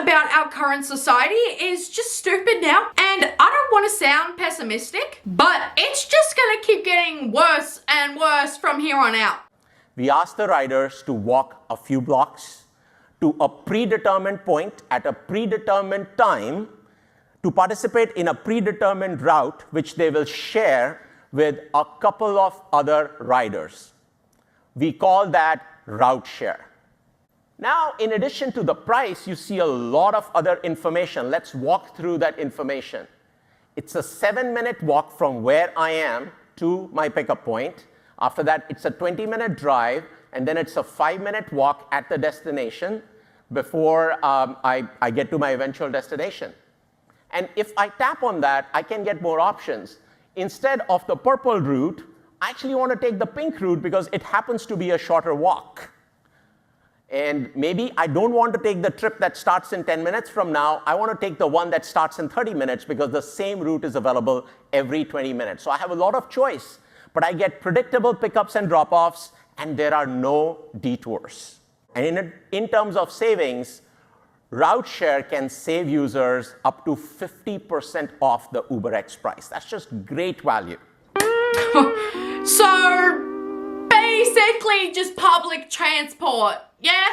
about our current society is just stupid now. And I don't want to sound pessimistic, but it's just gonna keep getting worse and worse from here on out. We ask the riders to walk a few blocks to a predetermined point at a predetermined time to participate in a predetermined route, which they will share with a couple of other riders. We call that route share. Now, in addition to the price, you see a lot of other information. Let's walk through that information. It's a 7-minute walk from where I am to my pickup point. After that, it's a 20-minute drive, and then it's a 5-minute walk at the destination before I get to my eventual destination. And if I tap on that, I can get more options. Instead of the purple route, I actually want to take the pink route because it happens to be a shorter walk. And maybe I don't want to take the trip that starts in 10 minutes from now. I want to take the one that starts in 30 minutes because the same route is available every 20 minutes. So I have a lot of choice, but I get predictable pickups and drop-offs, and there are no detours. And in terms of savings, route share can save users up to 50% off the UberX price. That's just great value. So basically just public transport, yeah?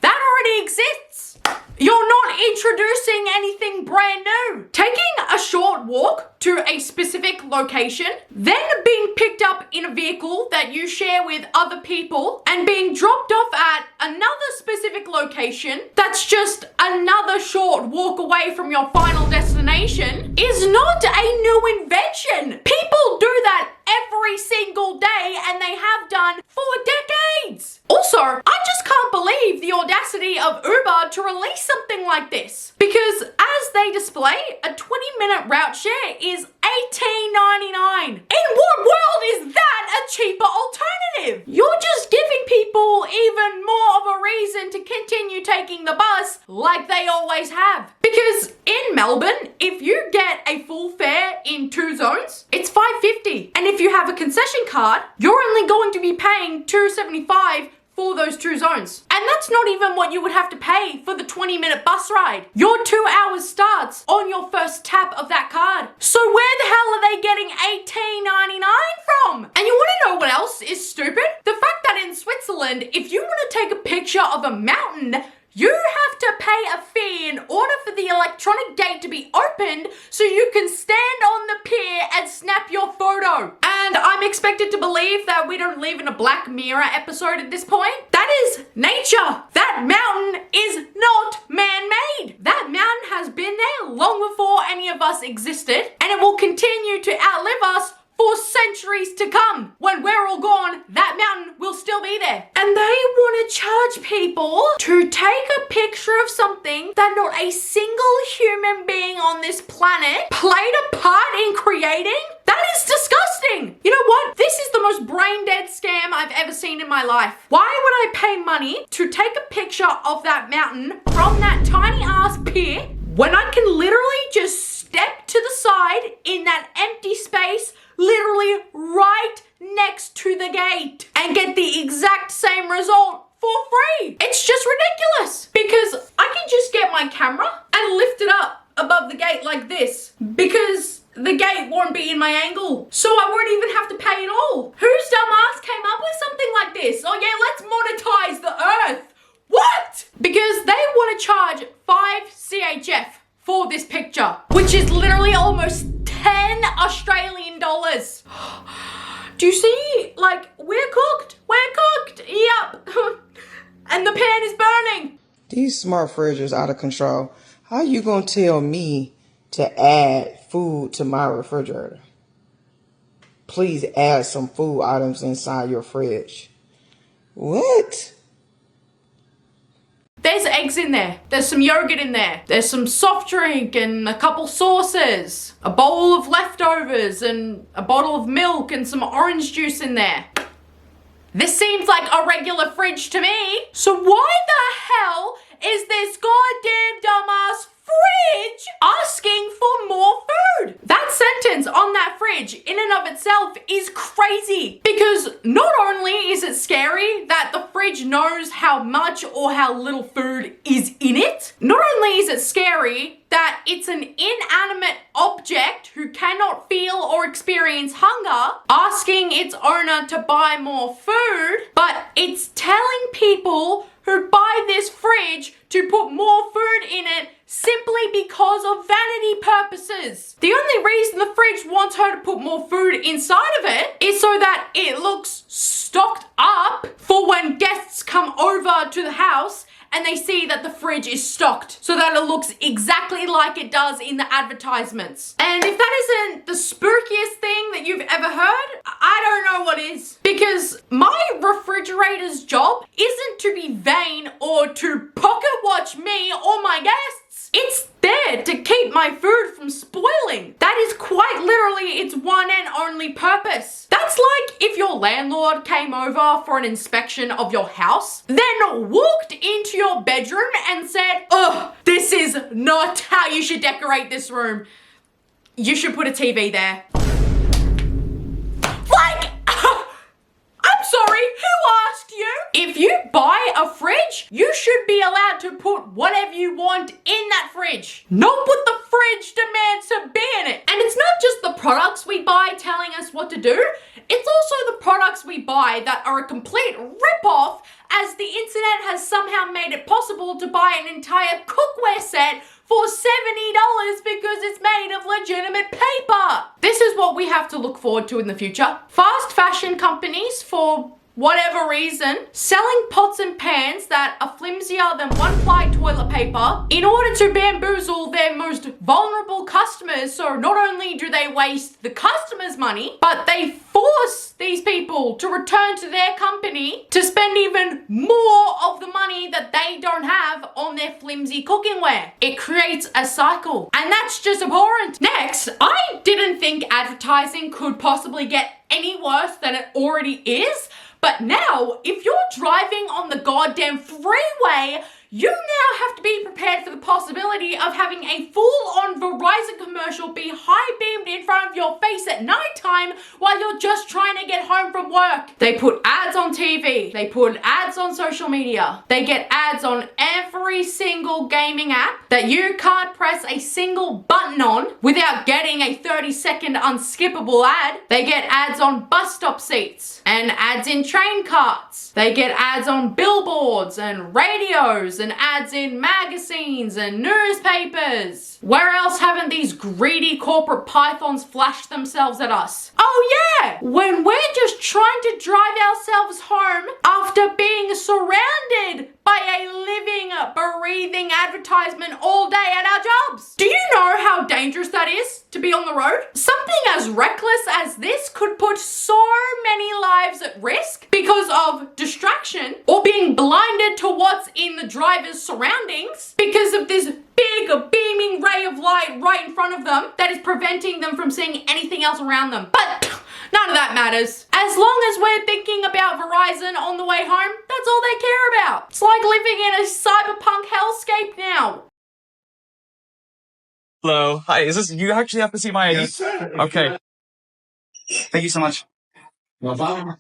That already exists. You're not introducing anything brand new. Taking a short walk to a specific location, then being picked up in a vehicle that you share with other people, and being dropped off at another specific location that's just another short walk away from your final destination is not a new invention. People do that every single day, and they have done for decades. Also, I just can't believe the audacity of Uber to release something like this, because as they display, a 20-minute route share is $18.99. In what world is that a cheaper alternative? You're just giving people even more of a reason to continue taking the bus like they always have. Because in Melbourne, if you get a full fare in 2 zones, it's $5.50. And if you have a concession card, you're only going to be paying $2.75 for those 2 zones. And that's not even what you would have to pay for the 20-minute bus ride. Your 2 hours starts on your first tap of that card. So where the hell are they getting $18.99 from? And you want to know what else is stupid? The fact that in Switzerland, if you want to take a picture of a mountain, you have to pay a fee in order for the electronic gate to be opened so you can stand on the pier and snap your photo. And I'm expected to believe that we don't live in a Black Mirror episode at this point. That is nature. That mountain is not man-made. That mountain has been there long before any of us existed, and it will continue to outlive us for centuries to come. When we're all gone, that mountain will still be there. And they want to charge people to take a picture of something that not a single human being on this planet played a part in creating? That is disgusting. You know what? This is the most brain dead scam I've ever seen in my life. Why would I pay money to take a picture of that mountain from that tiny ass pier when I can literally just step to the side in that empty space literally right next to the gate and get the exact same result for free? It's just ridiculous, because I can just get my camera and lift it up above the gate like this, because the gate won't be in my angle, so I won't even have to pay at all. Whose dumbass came up with something like this? Oh yeah, let's monetize the earth. What? Because they want to charge 5 CHF for this picture, which is literally almost 10 Australian dollars. Do you see? Like, we're cooked. Yep. And the pan is burning. These smart fridges is out of control. How you gonna tell me to add food to my refrigerator? Please add some food items inside your fridge. What? There's eggs in there. There's some yogurt in there. There's some soft drink and a couple sauces, a bowl of leftovers and a bottle of milk and some orange juice in there. This seems like a regular fridge to me. So why the hell is this goddamn dumbass fridge asking for more food? That sentence on that fridge in and of itself is crazy, because not only is it scary that the fridge knows how much or how little food is in it, not only is it scary that it's an inanimate object who cannot feel or experience hunger asking its owner to buy more food, but it's telling people who buy this fridge to put more food in it simply because of vanity purposes. The only reason the fridge wants her to put more food inside of it is so that it looks stocked up for when guests come over to the house and they see that the fridge is stocked so that it looks exactly like it does in the advertisements. And if that isn't the spookiest thing that you've ever heard, I don't know what is. Because my refrigerator's job isn't to be vain or to pocket watch me or my guests. It's there to keep my food from spoiling. That is quite literally its one and only purpose. That's like if your landlord came over for an inspection of your house, then walked into your bedroom and said, "Ugh, this is not how you should decorate this room. You should put a TV there." Like, I'm sorry, who asked you? If you buy a fridge, you should be allowed to put whatever you want in that fridge, not what the fridge demands to be in it. And it's not just the products we buy telling us what to do, it's also the products we buy that are a complete rip-off, as the internet has somehow made it possible to buy an entire cookware set for $70 because it's made of legitimate paper. This is what we have to look forward to in the future. Fast fashion companies, for whatever reason, selling pots and pans that are flimsier than one-ply toilet paper in order to bamboozle their most vulnerable customers. So not only do they waste the customers' money, but they force these people to return to their company to spend even more of the money that they don't have on their flimsy cookingware. It creates a cycle, and that's just abhorrent. Next, I didn't think advertising could possibly get any worse than it already is. But now, if you're driving on the goddamn freeway, you now have to be prepared for the possibility of having a full-on Verizon commercial be high-beamed in front of your face at nighttime while you're just trying to get home from work. They put ads on TV. They put ads on social media. They get ads on every single gaming app that you can't press a single button on without getting a 30-second unskippable ad. They get ads on bus stop seats and ads in train carts. They get ads on billboards and radios and ads in magazines and newspapers. Where else haven't these greedy corporate pythons flashed themselves at us? Oh yeah, when we're just trying to drive ourselves home after being surrounded by a living, breathing advertisement all day at our jobs. Do you know how dangerous that is to be on the road? Something as reckless as this could put so many lives at risk because of distraction or being blinded to what's in the driver's surroundings because of this big beaming ray of light right in front of them that is preventing them from seeing anything else around them. But none of that matters. As long as we're thinking about Verizon on the way home, that's all they care about. It's like living in a cyberpunk hellscape now. Hello. Hi, is this, you actually have to see my ID? Yes, sir. Okay. Thank you so much. Bye-bye.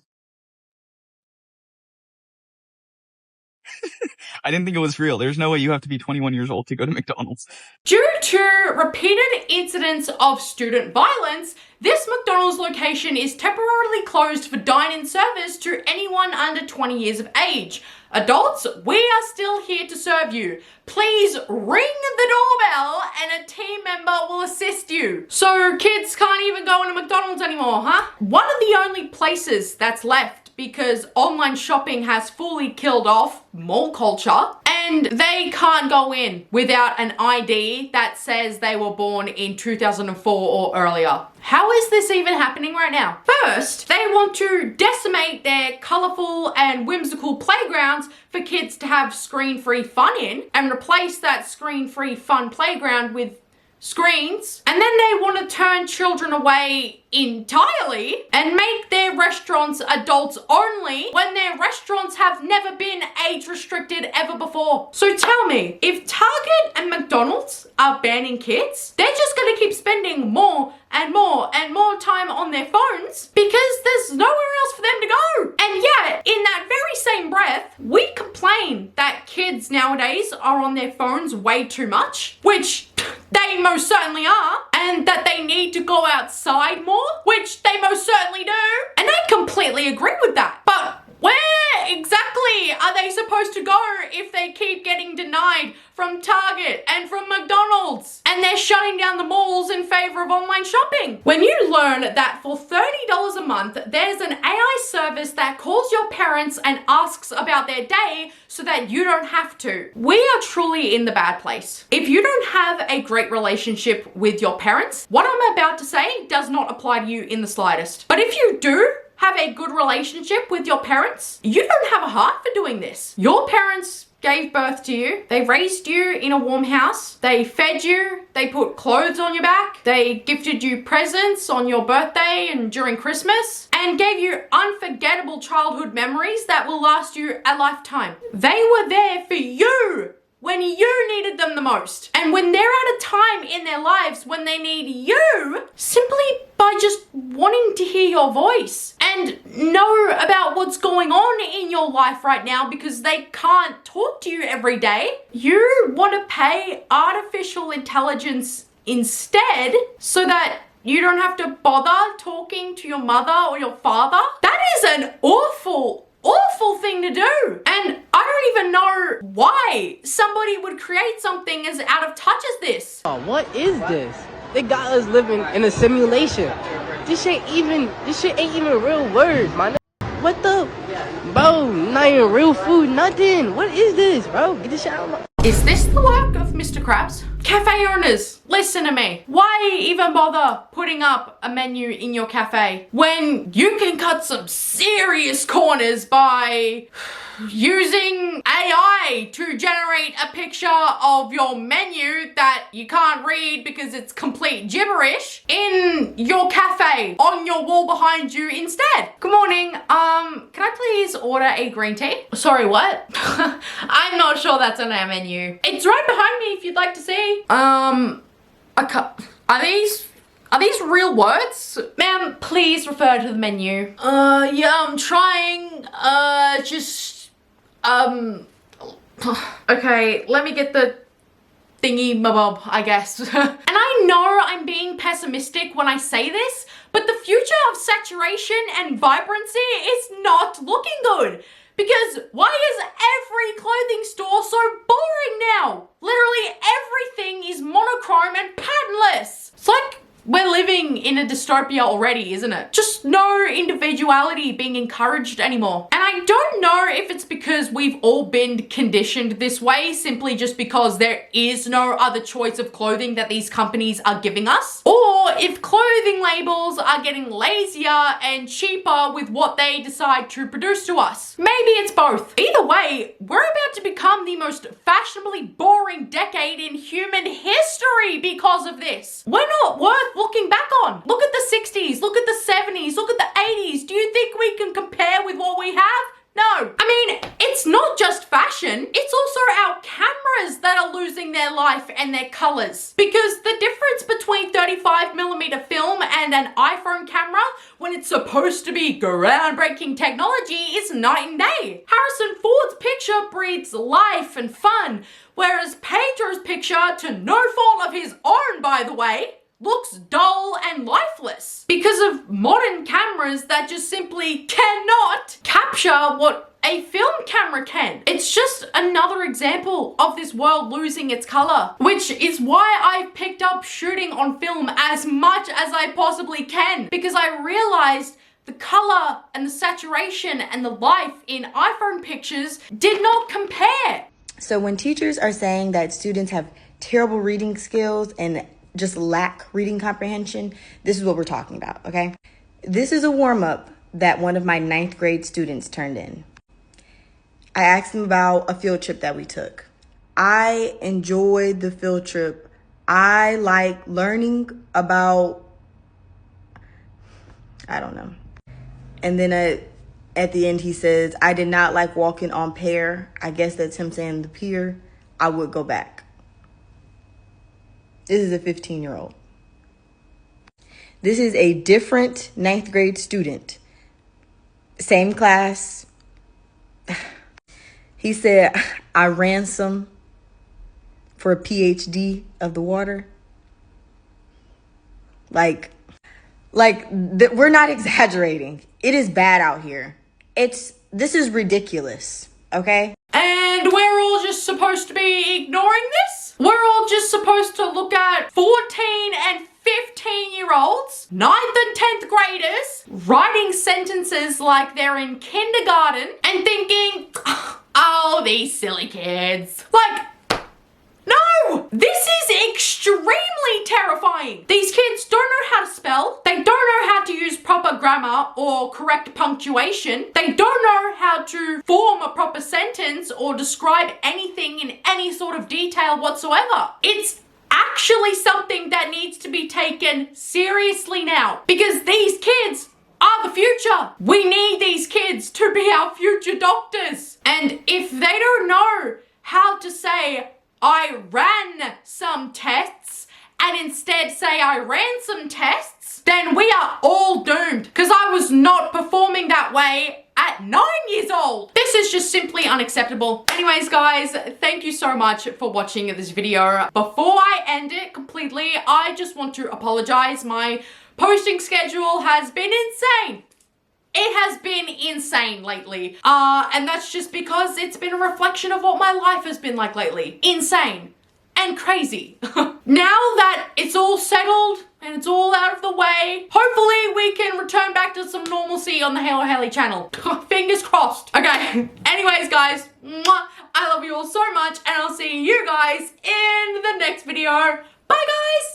I didn't think it was real. There's no way you have to be 21 years old to go to McDonald's. Due to repeated incidents of student violence, this McDonald's location is temporarily closed for dine-in service to anyone under 20 years of age. Adults, we are still here to serve you. Please ring the doorbell and a team member will assist you. So kids can't even go into McDonald's anymore, huh? One of the only places that's left because online shopping has fully killed off mall culture and they can't go in without an ID that says they were born in 2004 or earlier. How is this even happening right now? First, they want to decimate their colorful and whimsical playgrounds for kids to have screen-free fun in and replace that screen-free fun playground with screens, and then they want to turn children away entirely and make their restaurants adults only when their restaurants have never been age restricted ever before. So tell me, if Target and McDonald's are banning kids, they're just gonna keep spending more and more and more time on their phones because there's nowhere else for them to go. And yet, in that very same breath, we complain that kids nowadays are on their phones way too much, which they most certainly are, and that they need to go outside more, which they most certainly do. And I completely agree with that. But where exactly are they supposed to go if they keep getting denied from Target and from McDonald's and they're shutting down the malls in favor of online shopping? When you learn that for $30 a month, there's an AI service that calls your parents and asks about their day so that you don't have to, we are truly in the bad place. If you don't have a great relationship with your parents, what I'm about to say does not apply to you in the slightest. But if you do have a good relationship with your parents, you don't have a heart for doing this. Your parents gave birth to you. They raised you in a warm house. They fed you. They put clothes on your back. They gifted you presents on your birthday and during Christmas, and gave you unforgettable childhood memories that will last you a lifetime. They were there for you when you needed them the most. And when they're at a time in their lives when they need you, simply by just wanting to hear your voice and know about what's going on in your life right now because they can't talk to you every day, you want to pay artificial intelligence instead so that you don't have to bother talking to your mother or your father. That is an awful thing to do. And I don't even know why somebody would create something as out of touch as this. Oh, what is this? They got us living in a simulation. This shit ain't even real words, man. What the? Bro, not even real food, nothing. What is this, bro? Get this shit out of my... Is this the work of Mr. Krabs? Cafe owners, listen to me. Why even bother putting up a menu in your cafe when you can cut some serious corners by using AI to generate a picture of your menu that you can't read because it's complete gibberish in your cafe on your wall behind you instead? Good morning. Can I please order a green tea? Sorry, what? I'm not sure that's on our menu. It's right behind me if you'd like to see. Are these real words? Ma'am, please refer to the menu. Yeah, I'm trying. Okay, let me get the thingy mabob, I guess. And I know I'm being pessimistic when I say this, but the future of saturation and vibrancy is not looking good. Because why is every clothing store so boring now? Literally everything is monochrome and patternless. It's like we're living in a dystopia already, isn't it? Just no individuality being encouraged anymore. And I don't know if it's because we've all been conditioned this way simply just because there is no other choice of clothing that these companies are giving us, or if clothing labels are getting lazier and cheaper with what they decide to produce to us. Maybe it's both. Either way, we're about to become the most fashionably boring decade in human history because of this. We're not worth looking back on. Look at the 60s, look at the 70s, look at the 80s. Do you think we can compare with what we have? No. I mean, it's not just fashion, it's also our cameras that are losing their life and their colors. Because the difference between 35mm film and an iPhone camera, when it's supposed to be groundbreaking technology, is night and day. Harrison Ford's picture breathes life and fun, whereas Pedro's picture, to no fault of his own by the way, looks dull and lifeless because of modern cameras that just simply cannot capture what a film camera can. It's just another example of this world losing its color, which is why I've picked up shooting on film as much as I possibly can, because I realized the color and the saturation and the life in iPhone pictures did not compare. So when teachers are saying that students have terrible reading skills and just lack reading comprehension, this is what we're talking about, okay? This is a warm-up that one of my 9th grade students turned in. I asked him about a field trip that we took. I enjoyed the field trip. I like learning about, I don't know. And then at the end he says, I did not like walking on pier. I guess that's him saying the pier. I would go back. This is a 15-year-old. This is a different 9th grade student. Same class. He said, I ransom for a PhD of the water. We're not exaggerating. It is bad out here. This is ridiculous, okay? And we're all just supposed to be ignoring this? We're all just supposed to look at 14 and 15-year-olds, 9th and 10th graders, writing sentences like they're in kindergarten and thinking, oh, these silly kids. No! This is extremely terrifying. These kids don't know how to spell. They don't know how to use proper grammar or correct punctuation. They don't know how to form a proper sentence or describe anything in any sort of detail whatsoever. It's actually something that needs to be taken seriously now, because these kids are the future. We need these kids to be our future doctors. And if they don't know how to say, I ran some tests, and instead say I ran some tests, then we are all doomed, because I was not performing that way at 9 years old. This is just simply unacceptable. Anyways, guys, thank you so much for watching this video. Before I end it completely, I just want to apologize. My posting schedule has been insane. It has been insane lately. And that's just because it's been a reflection of what my life has been like lately. Insane and crazy. Now that it's all settled and it's all out of the way, hopefully we can return back to some normalcy on the Haylo Hayley channel. Fingers crossed. Okay, anyways, guys, I love you all so much, and I'll see you guys in the next video. Bye, guys!